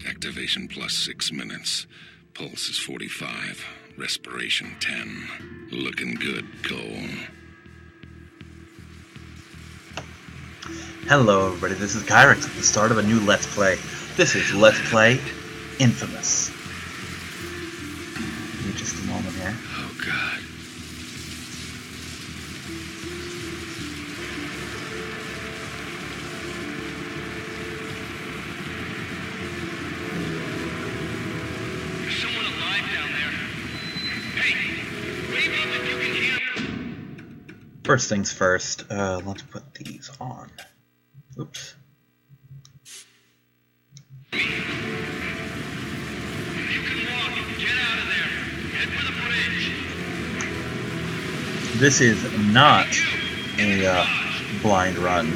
Activation plus 6 minutes. Pulse is 45. Respiration 10. Looking good, Cole. Hello everybody, this is Kyrix at the start of a new Let's Play. This is Let's Play inFamous. Give me just a moment here. Oh, God. There's someone alive down there. Hey, wave up if you can hear me. First things first, let's put these on. Oops. You can walk. Get out of there. Head for the bridge. This is not a blind run.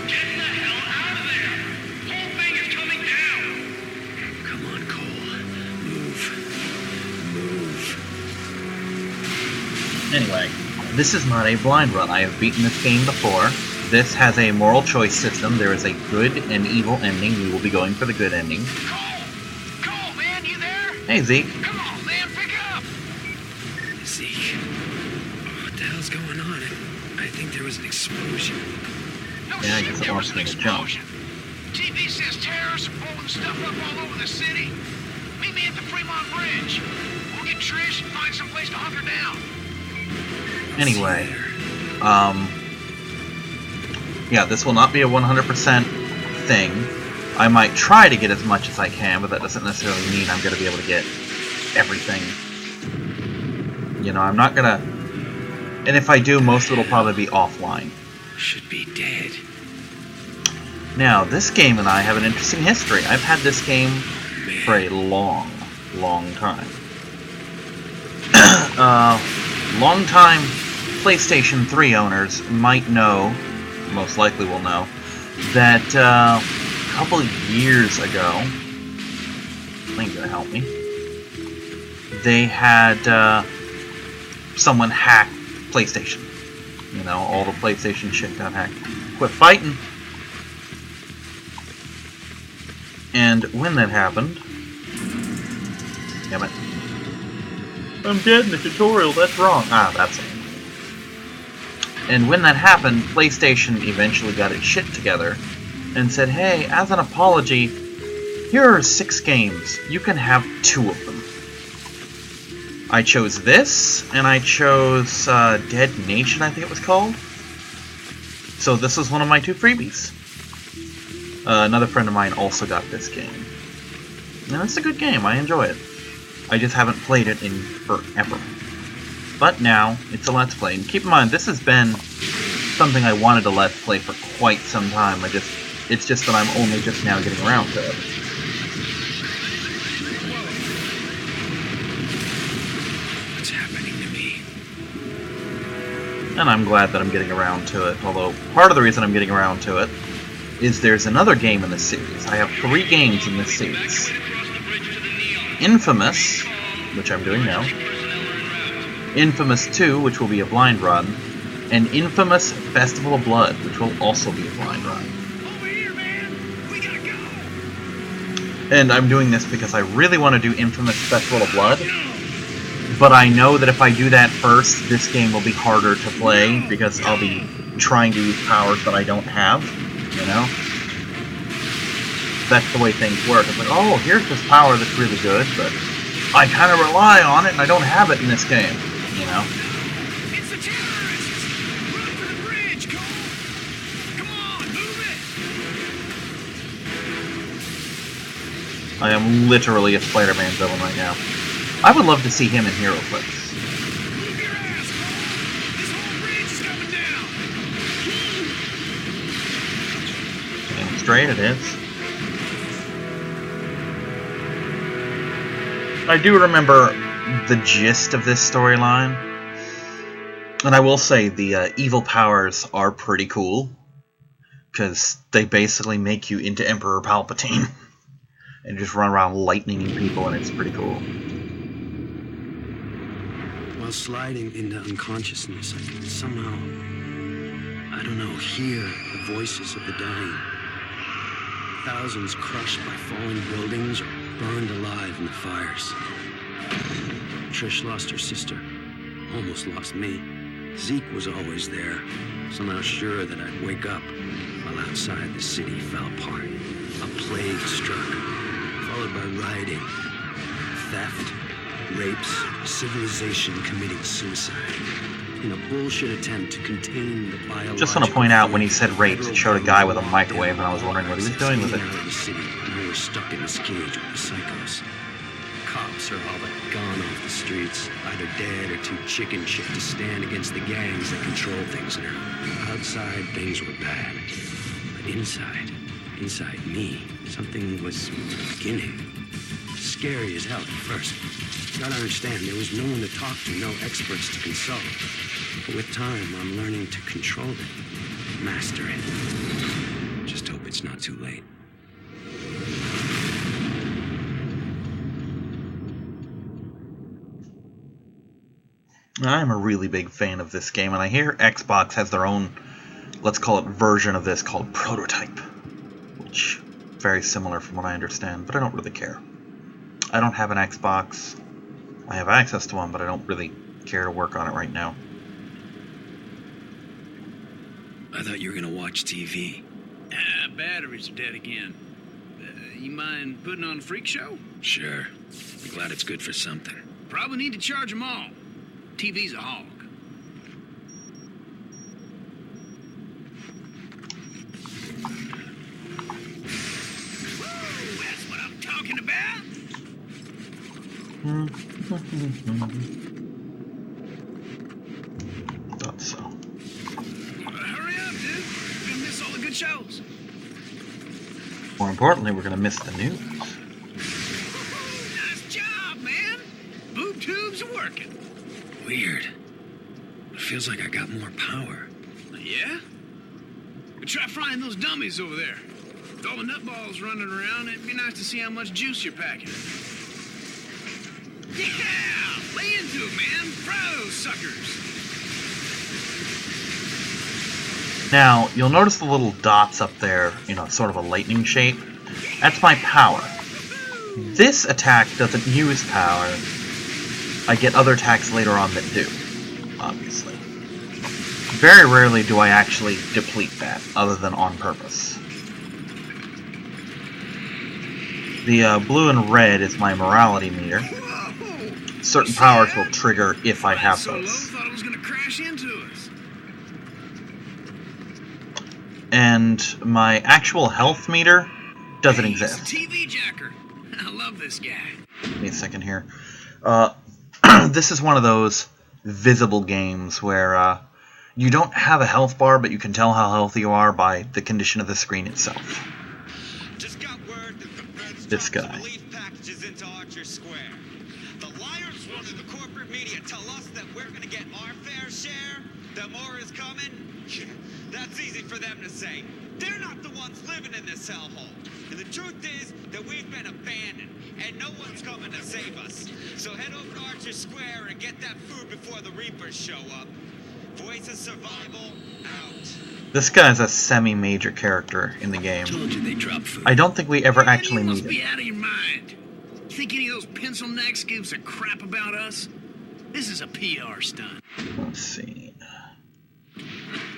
Get the hell out of there. Whole thing is coming down. Come on, Cole. Move. Anyway, this is not a blind run. I have beaten this game before. This has a moral choice system. There is a good and evil ending. We will be going for the good ending. Cole, man, you there? Hey, Zeke. Come on, man, pick up. Zeke. What the hell's going on? I think there was an explosion. No Yeah, I shit, guess it there wants was an me to jump. explosion. TV says terrorists are blowing stuff up all over the city. Meet me at the Fremont Bridge. We'll get Trish and find some place to hunker down. Anyway, yeah, this will not be a 100% thing. I might try to get as much as I can, but that doesn't necessarily mean I'm going to be able to get everything. You know, I'm not going to... And if I do, most of it will probably be offline. Should be dead. Now, this game and I have an interesting history. I've had this game for a long, long time. Long-time PlayStation 3 owners might know, most likely will know, that a couple of years ago, I think you're gonna help me, they had someone hack PlayStation. You know, all the PlayStation shit got hacked. Quit fighting. And when that happened, damn it, I'm dead in the tutorial, that's wrong. Ah, that's it. And when that happened, PlayStation eventually got its shit together and said, hey, as an apology, here are 6 games. You can have 2 of them. I chose this, and I chose Dead Nation, I think it was called. So this was one of my 2 freebies. Another friend of mine also got this game. And it's a good game, I enjoy it. I just haven't played it in forever. But now, it's a Let's Play. And keep in mind, this has been something I wanted to Let's Play for quite some time. It's just that I'm only just now getting around to it. What's happening to me? And I'm glad that I'm getting around to it. Although, part of the reason I'm getting around to it is there's another game in this series. I have 3 games in this series. inFamous, which I'm doing now. inFamous 2, which will be a blind run, and inFamous Festival of Blood, which will also be a blind run. And I'm doing this because I really want to do inFamous Festival of Blood, But I know that if I do that first, this game will be harder to play, because I'll be trying to use powers that I don't have, you know? That's the way things work. It's like, oh, here's this power that's really good, but I kind of rely on it, and I don't have it in this game, you know? It's the terrorists! Run for the bridge, Cole! Come on, move it! I am literally a Spider-Man villain right now. I would love to see him in Hero Clips. Move your ass, Cole! This whole bridge is coming down! Damn straight it is. I do remember the gist of this storyline. And I will say the evil powers are pretty cool. Because they basically make you into Emperor Palpatine. And just run around lightninging people, and it's pretty cool. While sliding into unconsciousness, I could somehow, I don't know, hear the voices of the dying. Thousands crushed by falling buildings or burned alive in the fires. Trish lost her sister, almost lost me. Zeke was always there, somehow sure that I'd wake up, while outside the city fell apart. A plague struck, followed by rioting, theft, rapes, civilization committing suicide. In a bullshit attempt to contain the biological... Just want to point out, when he said rapes, it showed a guy with a microwave, and I was wondering what he was doing with it. The city, and we were stuck in this cage with the psychos. Cops are all but gone off the streets, either dead or too chicken shit to stand against the gangs that control things now. Outside, things were bad. But inside me, something was beginning. Scary as hell at first. Gotta understand, there was no one to talk to, no experts to consult. But with time, I'm learning to control it, master it. Just hope it's not too late. I'm a really big fan of this game, and I hear Xbox has their own, let's call it, version of this called Prototype. Which, very similar from what I understand, but I don't really care. I don't have an Xbox. I have access to one, but I don't really care to work on it right now. I thought you were gonna watch TV. Batteries are dead again. You mind putting on a freak show? Sure. I'm glad it's good for something. Probably need to charge them all. TV's a hog. Woo, that's what I'm talking about. Thought so. Hurry up, dude. We're gonna miss all the good shows. More importantly, we're going to miss the news. Nice job, man. Boob tubes are working. Weird. It feels like I got more power. Yeah? We try frying those dummies over there. With all the nutballs running around, it'd be nice to see how much juice you're packing. Yeah! Lay into it, man. Fry those suckers. Now, you'll notice the little dots up there, you know, sort of a lightning shape. That's my power. This attack doesn't use power. I get other attacks later on that do, obviously. Very rarely do I actually deplete that, other than on purpose. The blue and red is my morality meter. Certain powers will trigger if I have those. Thought it was gonna crash into us. And my actual health meter doesn't Hey, exist. he's a TV jacker. I love this guy. Give me a second here. This is one of those visible games where you don't have a health bar, but you can tell how healthy you are by the condition of the screen itself. Just got word that the feds This dropped guy. some relief packages into Archer Square. The liars wanted the corporate media tell us that we're gonna get our fair share, that more is coming. Yeah, that's easy for them to say. They're not the ones living in this hellhole. And the truth is that we've been abandoned, and no one's coming to save us. So head over to Archer Square and get that food before the Reapers show up. Voice of survival, out. This guy's a semi-major character in the game. Told you they dropped food. I don't think we ever Man, actually you must meet be him. out of your mind. You think any of those pencil necks gives a crap about us? This is a PR stunt. Let's see.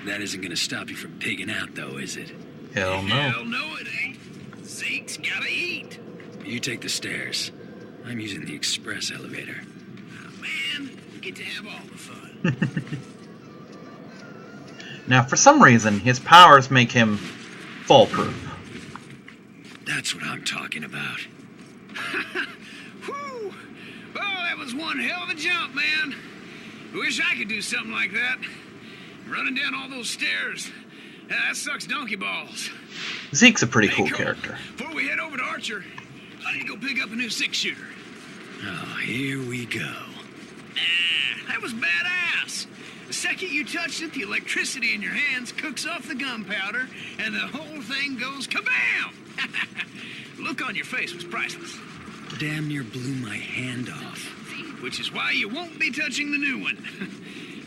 That isn't gonna stop you from pigging out, though, is it? Hell no. Hell no, it ain't. Zeke's gotta eat. You take the stairs. I'm using the express elevator. Oh, man, we get to have all the fun. Now, for some reason, his powers make him foolproof. That's what I'm talking about. Whew. Well, that was one hell of a jump, man. Wish I could do something like that. Running down all those stairs. That sucks donkey balls. Zeke's a pretty Hey, cool Cole, character. Before we head over to Archer, I need to go pick up a new 6-shooter. Oh, here we go. That was badass. The second you touched it, the electricity in your hands cooks off the gunpowder, and the whole thing goes kabam! Look on your face was priceless. Damn near blew my hand off. Which is why you won't be touching the new one.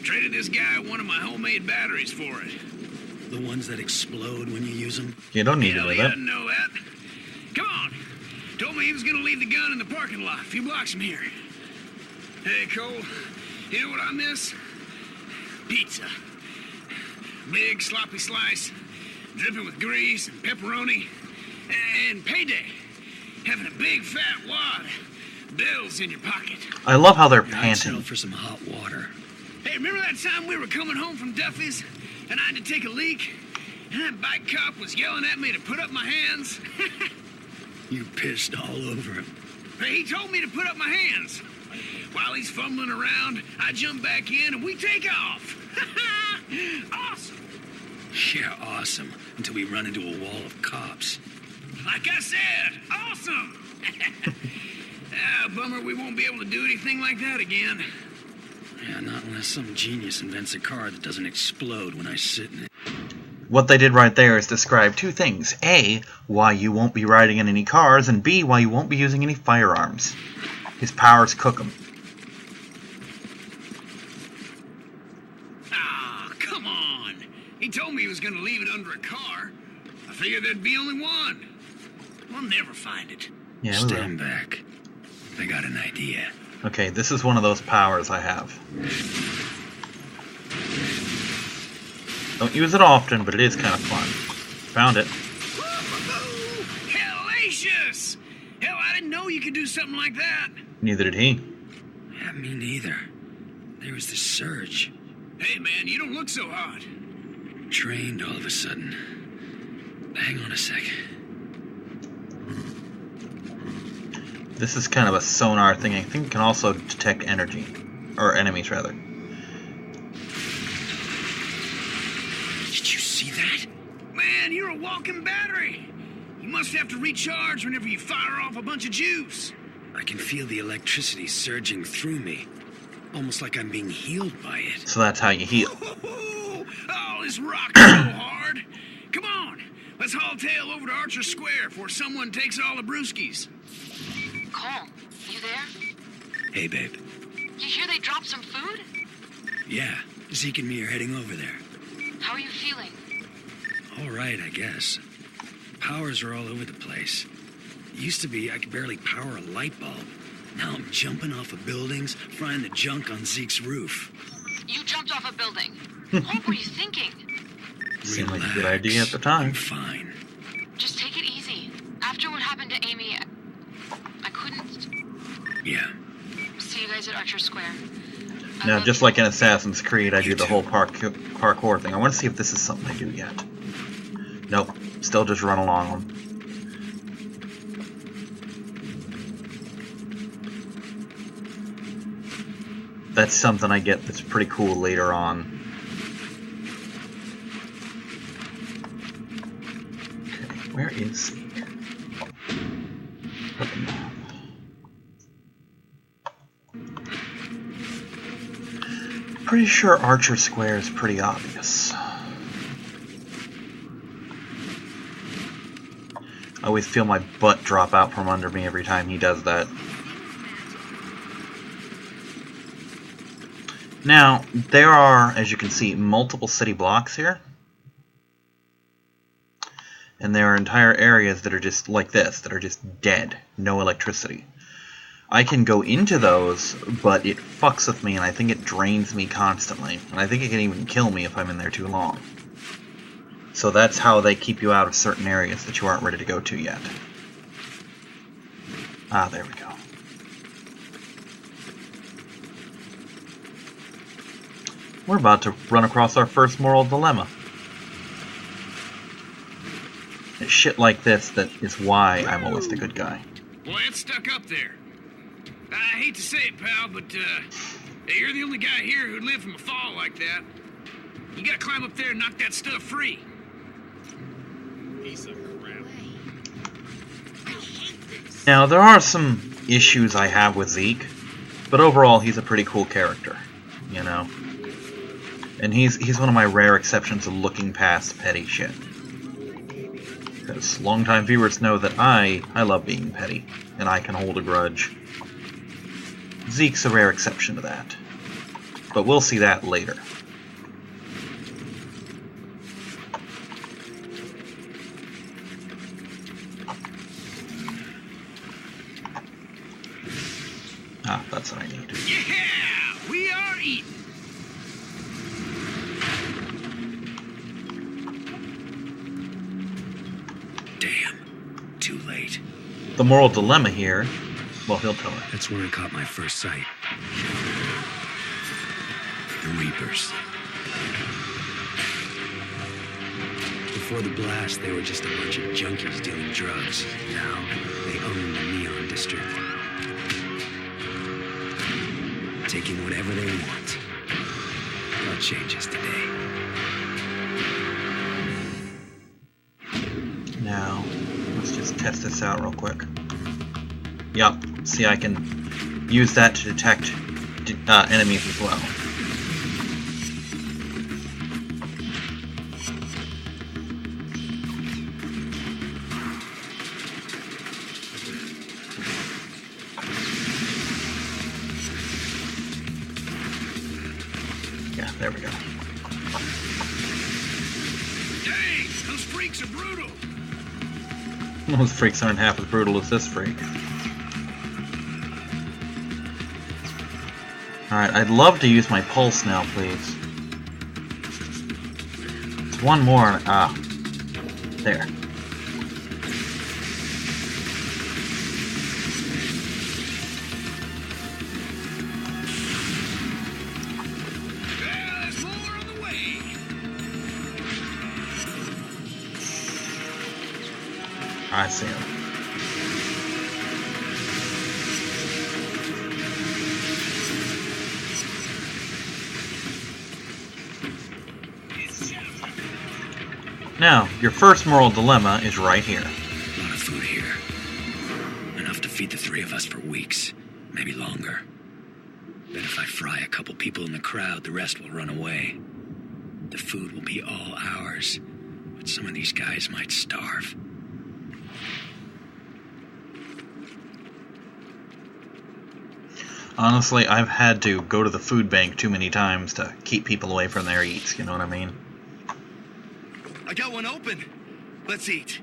Traded this guy one of my homemade batteries for it. The ones that explode when you use them. You don't need to Hell, know he that. doesn't know that. Come on. Told me he was gonna leave the gun in the parking lot a few blocks from here. Hey, Cole, you know what I miss? Pizza. Big sloppy slice, dripping with grease and pepperoni, and payday. Having a big fat wad of bills in your pocket. I love how they're I'd settle panting. for some hot water. Hey, remember that time we were coming home from Duffy's and I had to take a leak? And that bike cop was yelling at me to put up my hands? You pissed all over him. Hey, he told me to put up my hands. While he's fumbling around, I jump back in and we take off. Awesome. Yeah, awesome. Until we run into a wall of cops. Like I said, awesome. Bummer we won't be able to do anything like that again. Yeah, not unless some genius invents a car that doesn't explode when I sit in it. What they did right there is describe two things. A, why you won't be riding in any cars, and B, why you won't be using any firearms. His powers cook him. Ah, come on. He told me he was going to leave it under a car. I figured there'd be only one. We'll never find it. Yeah, we will. Stand back. I got an idea. Okay, this is one of those powers I have. Don't use it often, but it is kind of fun. Found it. Woo-hoo-hoo! Hellacious! Hell, I didn't know you could do something like that. Neither did he. Yeah, me neither. There was this surge. Hey, man, you don't look so hot. Trained all of a sudden. Hang on a sec. This is kind of a sonar thing. I think it can also detect energy. Or enemies, rather. Did you see that? Man, you're a walking battery. You must have to recharge whenever you fire off a bunch of juice. I can feel the electricity surging through me. Almost like I'm being healed by it. So that's how you heal. Oh, this rocks so hard. Come on, let's haul tail over to Archer Square before someone takes all the brewskis. Cole, you there? Hey, babe. You hear they dropped some food? Yeah, Zeke and me are heading over there. How are you feeling? All right, I guess. Powers are all over the place. It used to be I could barely power a light bulb. Now I'm jumping off of buildings, frying the junk on Zeke's roof. You jumped off a building. What were you thinking? Seemed like a good Relax. idea at the time. I'm fine. Just take it easy. After what happened to Amy, I couldn't. Yeah. See you guys at Archer Square. I Now, love just you. like in Assassin's Creed, I do the whole parkour thing. I want to see if this is something I do yet. Nope. Still just run along them. That's something I get that's pretty cool later on. Okay, where is Zeke? Look at the map. Pretty sure Archer Square is pretty obvious. I always feel my butt drop out from under me every time he does that. Now, there are, as you can see, multiple city blocks here. And there are entire areas that are just like this, that are just dead. No electricity. I can go into those, but it fucks with me, and I think it drains me constantly. And I think it can even kill me if I'm in there too long. So that's how they keep you out of certain areas that you aren't ready to go to yet. Ah, there we go. We're about to run across our first moral dilemma. It's shit like this that is why I'm always the good guy. Boy, it's stuck up there. I hate to say it, pal, but you're the only guy here who'd live from a fall like that. You gotta climb up there and knock that stuff free. Piece of crap. Now, there are some issues I have with Zeke, but overall he's a pretty cool character, you know? And he's one of my rare exceptions to looking past petty shit. Because longtime viewers know that I love being petty, and I can hold a grudge. Zeke's a rare exception to that. But we'll see that later. Ah, that's what I need. Yeah! We are eating! Damn. Too late. The moral dilemma here, well, he'll tell her. That's when I caught my first sight. The Reapers. Before the blast, they were just a bunch of junkies dealing drugs. Now, they own the Neon District. Taking whatever they want. What changes today? Now, let's just test this out real quick. Yup, see, I can use that to detect enemies as well. Yeah, there we go. Dang, those freaks are brutal. Those freaks aren't half as brutal as this freak. Alright, I'd love to use my pulse now, please. It's one more. Ah. There. Well, there's more on the way. I see him. Now, your first moral dilemma is right here. A lot of food here. Enough to feed the three of us for weeks, maybe longer. But if I fry a couple people in the crowd, the rest will run away. The food will be all ours, but some of these guys might starve. Honestly, I've had to go to the food bank too many times to keep people away from their eats, you know what I mean? I got one open. Let's eat.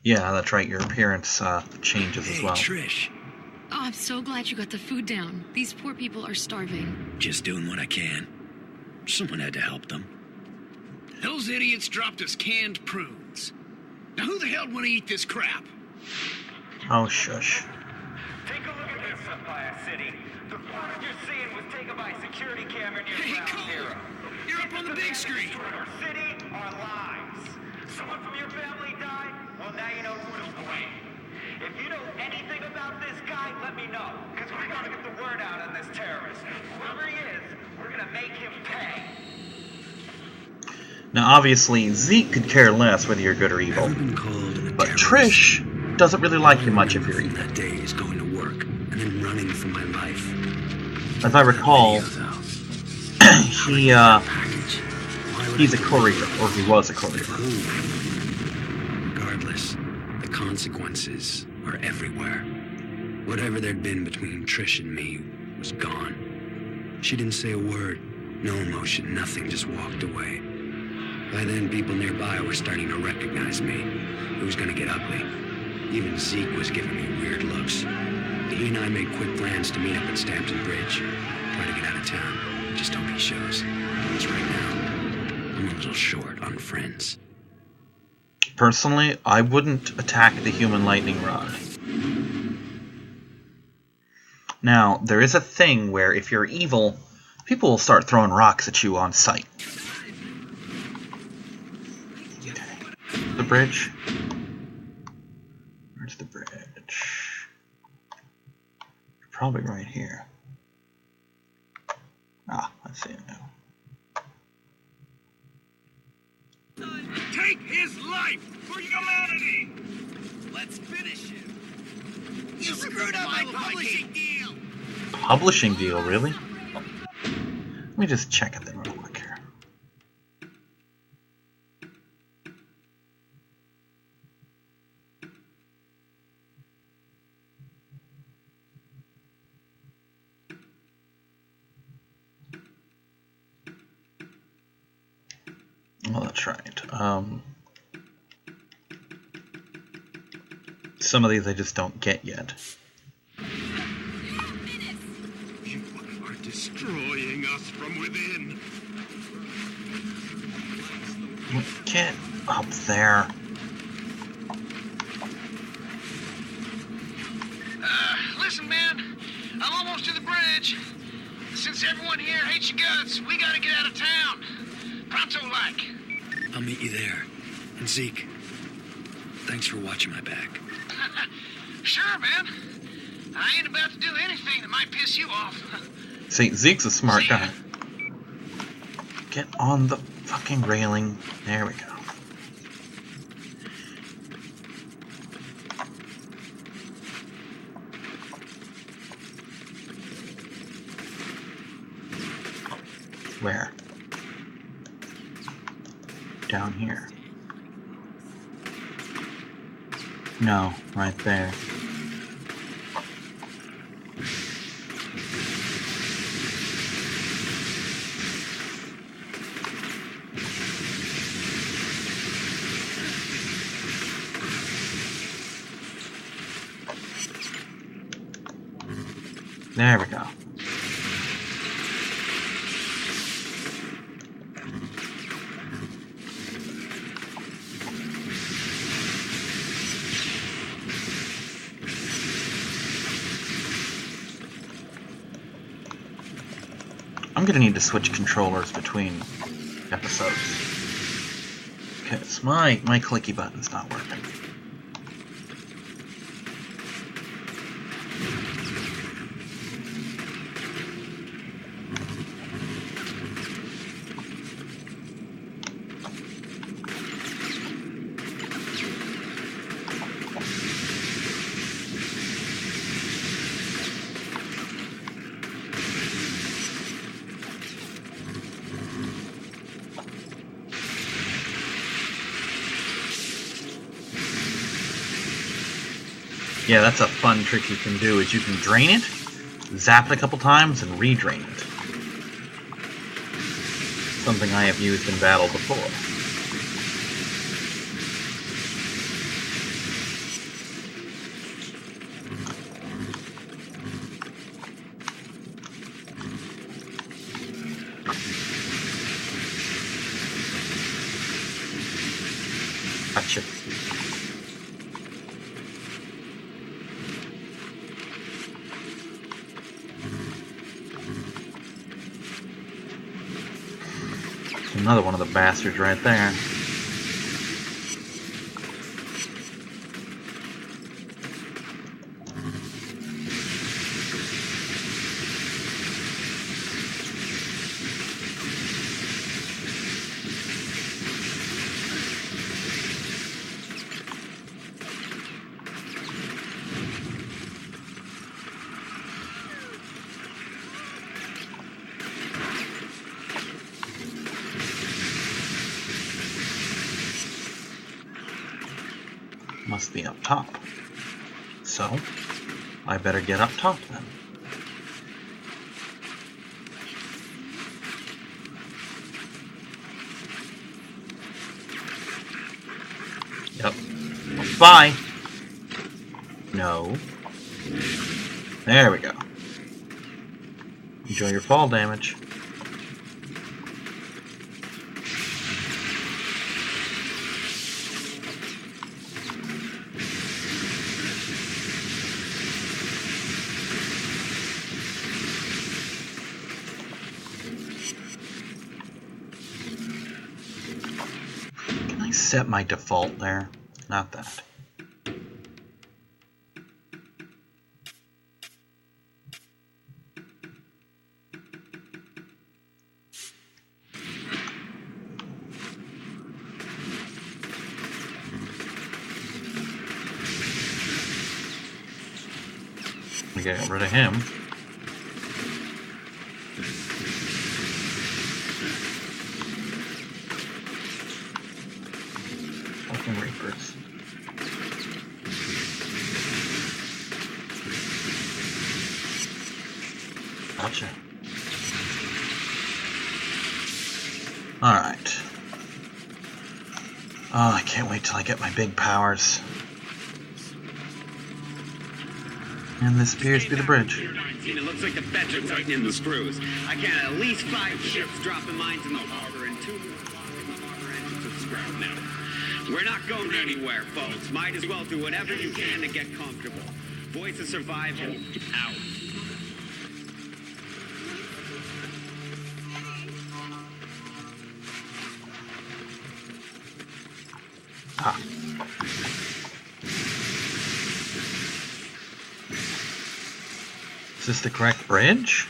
Yeah, that's right, your appearance changes as well. Trish. Oh, I'm so glad you got the food down. These poor people are starving. Just doing what I can. Someone had to help them. Those idiots dropped us canned prunes. Now who the hell would want to eat this crap? Oh, shush. Take a look at this Sapphire City. The footage you're seeing was taken by security camera near Hey, Ground Cole! Zero. You're up on the big screen. Our city, our lives. Someone from your family died? Well, now you know who to blame. If you know anything about this guy, let me know. Because we gotta get the word out on this terrorist. Whoever he is, we're gonna make him pay. Now, obviously, Zeke could care less whether you're good or evil. I've been called a But terrorist. Trish doesn't really like you much if you're evil. That day is going to work and then running for my life. As I recall, he, Package. Why would he's I a courier, or he was a courier. Who? Regardless, the consequences are everywhere. Whatever there'd been between Trish and me was gone. She didn't say a word, no emotion, nothing, just walked away. By then, people nearby were starting to recognize me. It was gonna get ugly. Even Zeke was giving me weird looks. He and I made quick plans to meet up at Stampton Bridge. Try to get out of town. Just hope he shows. Because right now, I'm a little short on friends. Personally, I wouldn't attack the human lightning rod. Now, there is a thing where if you're evil, people will start throwing rocks at you on sight. Okay. The bridge. Where's the bridge? Probably right here. Ah, I see it now. Take his life for humanity! Let's finish him. You screwed up my publishing deal! Publishing deal, really? Let me just check it then real quick here. Oh, that's right. Some of these I just don't get yet. You are destroying us from within. Get up there. Listen, man. I'm almost to the bridge. Since everyone here hates your guts, we gotta get out of town. Pronto-like. I'll meet you there. And Zeke, thanks for watching my back. Sure, man. I ain't about to do anything that might piss you off. See, Zeke's a smart guy. Get on the fucking railing. There we go. Where? Down here. No, right there. There we go. I'm gonna need to switch controllers between episodes. Because my clicky button's not working. Yeah, that's a fun trick you can do, is you can drain it, zap it a couple times, and re-drain it. Something I have used in battle before. Gotcha. Another one of the bastards right there. must be up top. So, I better get up top then. Yep. Bye! No. There we go. Enjoy your fall damage. Can I set my default there? Not that. We get rid of him. Fucking Reapers. Gotcha. Alright. Oh, I can't wait till I get my big powers. And this appears to be the bridge. It looks like the Feds are tightening the screws. I count at least 5 ships dropping mines in the harbor and 2 harbor engines at scrap now. We're not going anywhere, folks. Might as well do whatever you can to get comfortable. Voice of survival, out. Ah. Is this the correct bridge?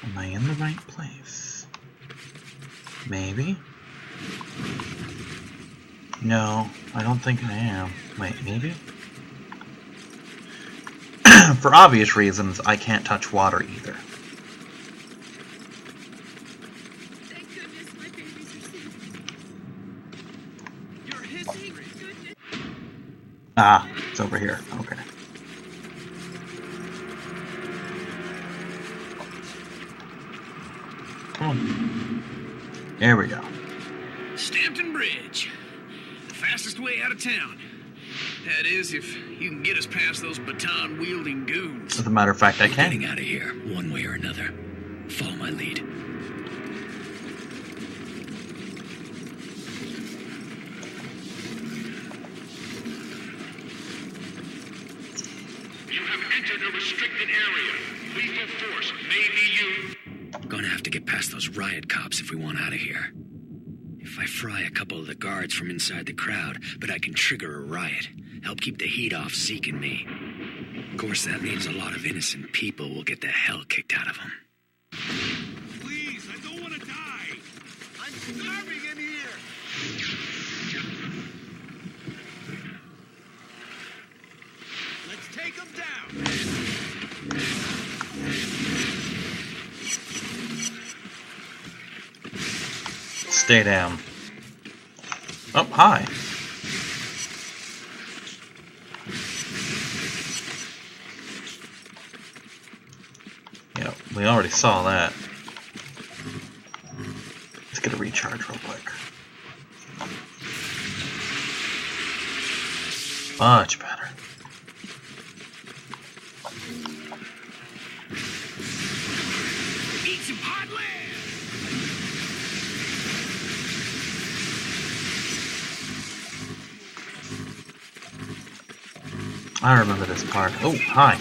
Am I in the right place? Maybe? No, I don't think I am. Wait, maybe? For obvious reasons, I can't touch water either. Thank goodness my babies are safe. You're hissing. Goodness. Ah, it's over here. Okay. Come on. There we go. Stampton Bridge. The fastest way out of town. That is, if you can get us past those baton-wielding goons. As a matter of fact, I can. Getting out of here, one way or another. Follow my lead. You have entered a restricted area. Lethal force may be used. Gonna have to get past those riot cops if we want out of here. If I fry a couple of the guards from inside the crowd, but I can trigger a riot. Help keep the heat off Zeke and me. Of course, that means a lot of innocent people will get the hell kicked out of them. Please, I don't want to die. I'm starving in here. Let's take them down. Stay down. Oh, hi. Yep, we already saw that. Let's get a recharge real quick. Much better. Eat some hot land! I remember this part. Oh, hi.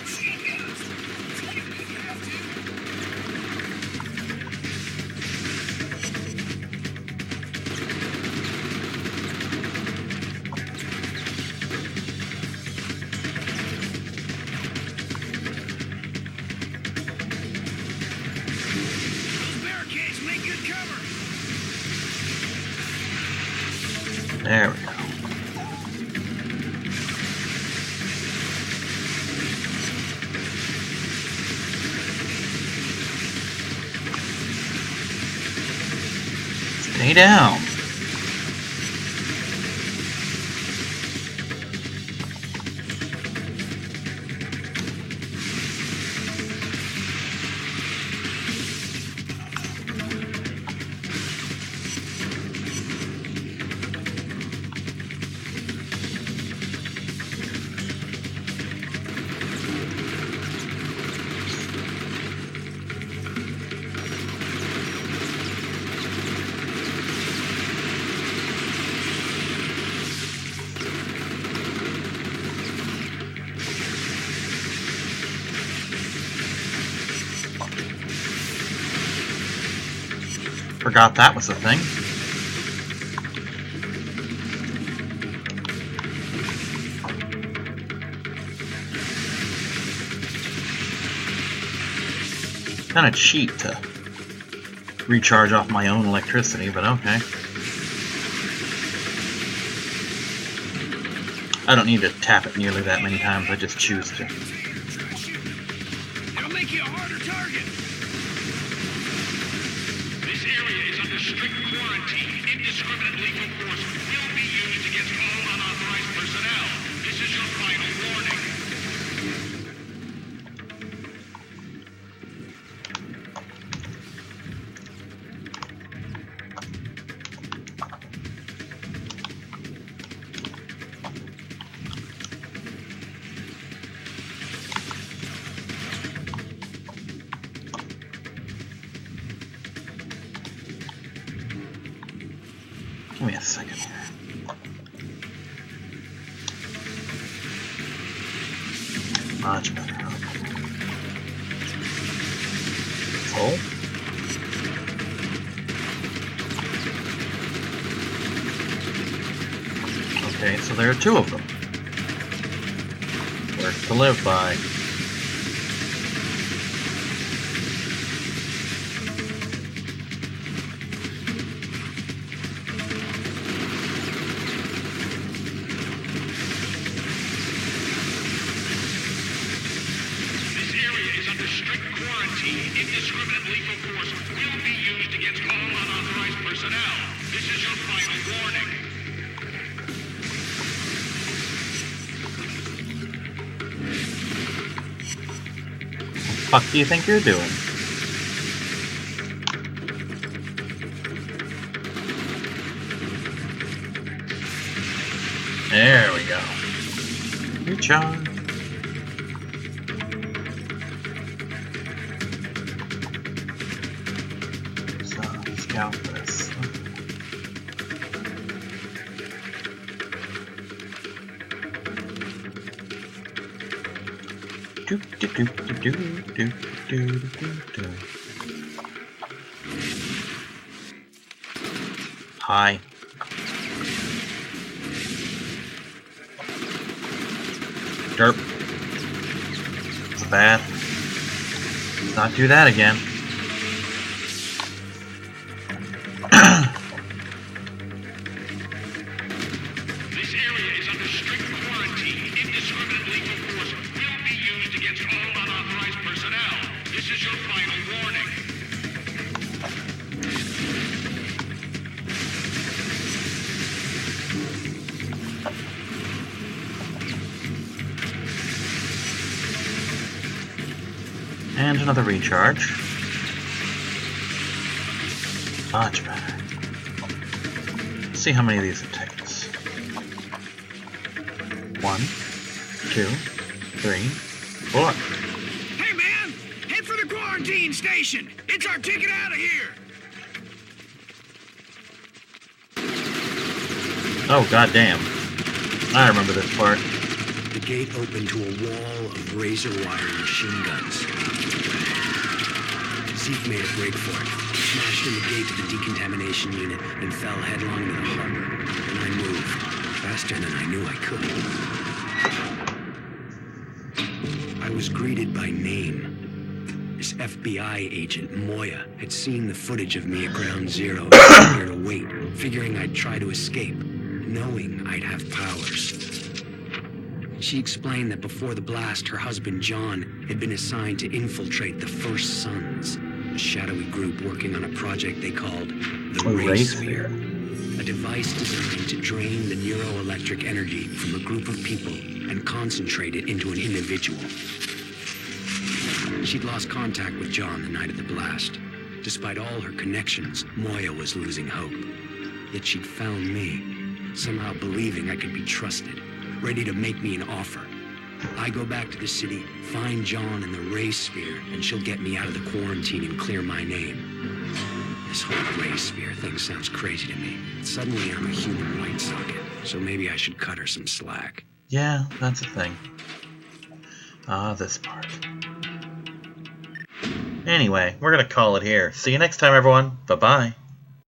Those barricades make good cover. There we go. Stay down. Forgot that was a thing. Kinda cheap to recharge off my own electricity, but okay. I don't need to tap it nearly that many times, I just choose to. It'll make you a harder target. This area is under strict quarantine. Indiscriminate lethal force will be used against all unauthorized personnel. This is your final warning. Give me a second here. Much better. Oh. Okay, so there are two of them. Worth to live by. Indiscriminate lethal force will be used against all unauthorized personnel. This is your final warning. What the fuck do you think you're doing? There we go. Recharge. Scout this. Hi. Derp. It's bad. Let's not do that again. This area is under strict quarantine. Indiscriminate lethal force will be used against all unauthorized personnel. This is your final warning. And another recharge. Much better. Let's see how many of these it takes. 1, 2, 3, 4. Hey man, head for the quarantine station. It's our ticket out of here. Oh, goddamn. I remember this part. The gate opened to a wall of razor wire machine guns. Zeke made a break for it, smashed in the gate to the decontamination unit, and fell headlong into the harbor. And I moved, faster than I knew I could. I was greeted by name. This FBI agent, Moya, had seen the footage of me at Ground Zero and came here to wait, figuring I'd try to escape, knowing I'd have powers. She explained that before the blast, her husband, John, had been assigned to infiltrate the First Sons, a shadowy group working on a project they called the Ray Sphere, a device designed to drain the neuroelectric energy from a group of people and concentrate it into an individual. She'd lost contact with John the night of the blast. Despite all her connections, Moya was losing hope. Yet she'd found me, somehow believing I could be trusted, ready to make me an offer. I go back to the city, find John in the Ray Sphere, and she'll get me out of the quarantine and clear my name. This whole Ray Sphere thing sounds crazy to me. Suddenly I'm a human light socket, so maybe I should cut her some slack. Yeah, that's a thing. Ah, this part. Anyway, we're gonna call it here. See you next time, everyone. Bye-bye.